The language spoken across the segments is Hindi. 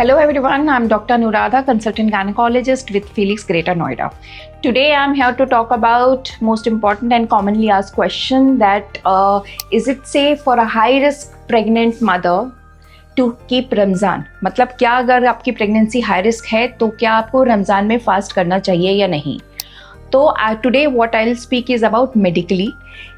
Hello everyone, I'm Dr. Anuradha, consultant gynecologist with Felix Greater Noida. Today I'm here to talk about most important and commonly asked question that is it safe for a high risk pregnant mother to keep Ramzan? मतलब क्या अगर आपकी प्रेगनेंसी हाई रिस्क है तो क्या आपको रमज़ान में फास्ट करना चाहिए या नहीं? तो today what I will speak is about medically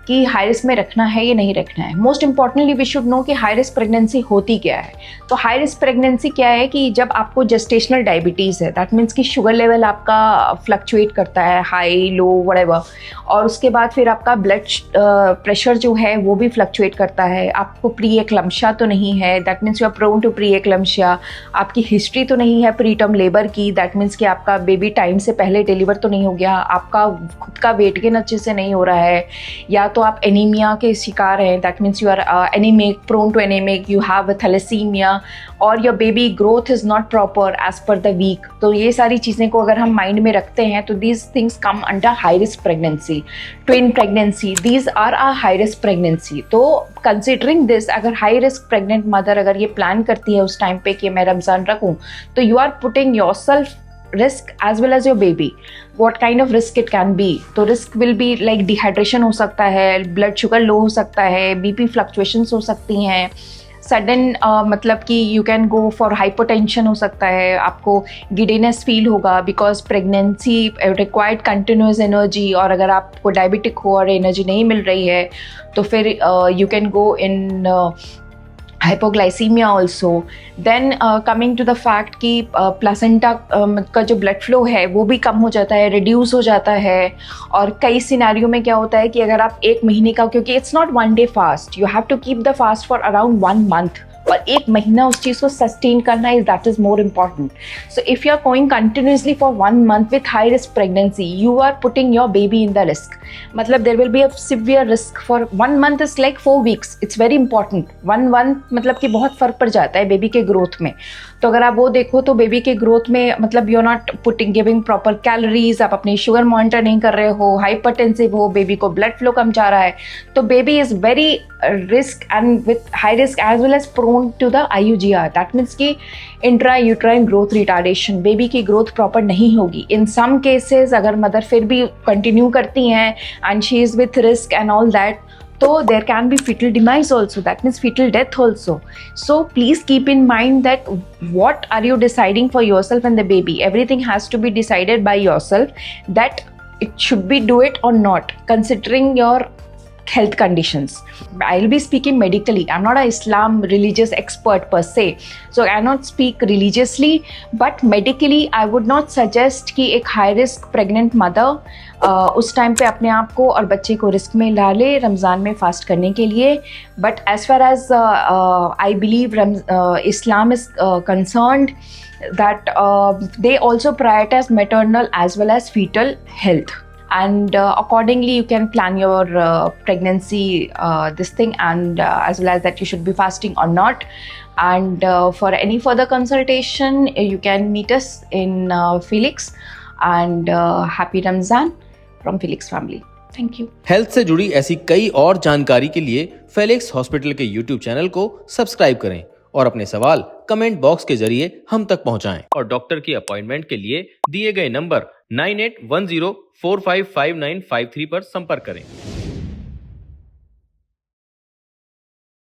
कि हाई रिस्क में रखना है या नहीं रखना है. Most importantly we should know कि हाई रिस्क प्रेगनेंसी होती क्या है. तो हाई रिस्क प्रेगनेंसी क्या है कि जब आपको जेस्टेशनल डायबिटीज़ है, दैट मीन्स कि शुगर लेवल आपका फ्लक्चुएट करता है, हाई लो व्हाटएवर, और उसके बाद फिर आपका ब्लड प्रेशर जो है वो भी फ्लक्चुएट करता है. आपको प्री एक्लम्शिया तो नहीं है, that means you are prone to pre eclampsia. आपकी हिस्ट्री तो नहीं है प्री टर्म लेबर की, दैट मीन्स कि आपका बेबी टाइम से पहले डिलीवर तो नहीं हो गया. आपका खुद का वेट गेन अच्छे से नहीं हो रहा है, या तो आप एनीमिया के शिकार हैं, that means you are anaemic, prone to anaemic, you have thalassaemia, और your baby growth is not proper as per the week. तो ये सारी चीज़ें को अगर हम माइंड में रखते हैं तो these things come under high risk pregnancy. Twin pregnancy, these are a high risk pregnancy. तो कंसिडरिंग दिस, अगर हाई रिस्क प्रेगनेंट मदर अगर ये प्लान करती है उस टाइम पे कि मैं रमज़ान रखूँ, तो you are putting yourself risk as well as your baby. What kind of risk it can be? तो risk will be like dehydration हो सकता है, blood sugar low हो सकता है, BP fluctuations हो सकती हैं, सडन मतलब कि you can go for hypotension हो सकता है, आपको गिडीनेस फील होगा because pregnancy required continuous energy, और अगर आपको डायबिटिक हो और एनर्जी नहीं मिल रही है तो फिर you can go in hypoglycemia also. Then coming to the fact कि प्लासेंटा का जो ब्लड फ्लो है वो भी कम हो जाता है, रिड्यूस हो जाता है. और कई सिनेरियो में क्या होता है कि अगर आप एक महीने का, क्योंकि it's not one day fast, you have to keep the fast for around 1 month, और एक महीना उस चीज़ को सस्टेन करना is that is more important. So if you are going continuously for 1 month with high risk pregnancy, you are putting your baby in the risk. मतलब there will be a severe risk for 1 month is like 4 weeks. It's very important. 1 month मतलब कि बहुत फर्क पड़ जाता है बेबी के ग्रोथ में. तो अगर आप वो देखो तो बेबी के ग्रोथ में मतलब you are not putting giving proper calories, आप अपनी शुगर मॉनिटर नहीं कर रहे हो, हाइपरटेंसिव हो, बेबी को ब्लड फ्लो कम जा रहा है, तो baby is very risk and with high risk as well as prone to the IUGR. That means कि intra uterine growth retardation, baby की ग्रोथ प्रॉपर नहीं होगी. इन सम केसेस अगर मदर फिर भी कंटिन्यू करती हैं and she is with risk and all that, so there can be fetal demise also, that means fetal death also. So please keep in mind that what are you deciding for yourself and the baby. Everything has to be decided by yourself, that it should be do it or not, considering your health conditions. I'll be speaking medically. I'm not a Islam religious expert per se, so I cannot speak religiously, but medically I would not suggest कि एक high risk pregnant mother उस टाइम पे अपने आप को और बच्चे को रिस्क में ला ले रमज़ान में फास्ट करने के लिए. But as far as I believe Islam is concerned, that they also prioritize maternal as well as fetal health, and accordingly you can plan your pregnancy this thing, and as well as that you should be fasting or not. And for any further consultation you can meet us in Felix, and happy Ramzan from Felix family. Thank you. Health से जुड़ी ऐसी कई और जानकारी के लिए फेलिक्स हॉस्पिटल के YouTube चैनल को सब्सक्राइब करें और अपने सवाल कमेंट बॉक्स के जरिए हम तक पहुंचाएं. और डॉक्टर की अपॉइंटमेंट के लिए दिए गए नंबर 9810455953 पर संपर्क करें.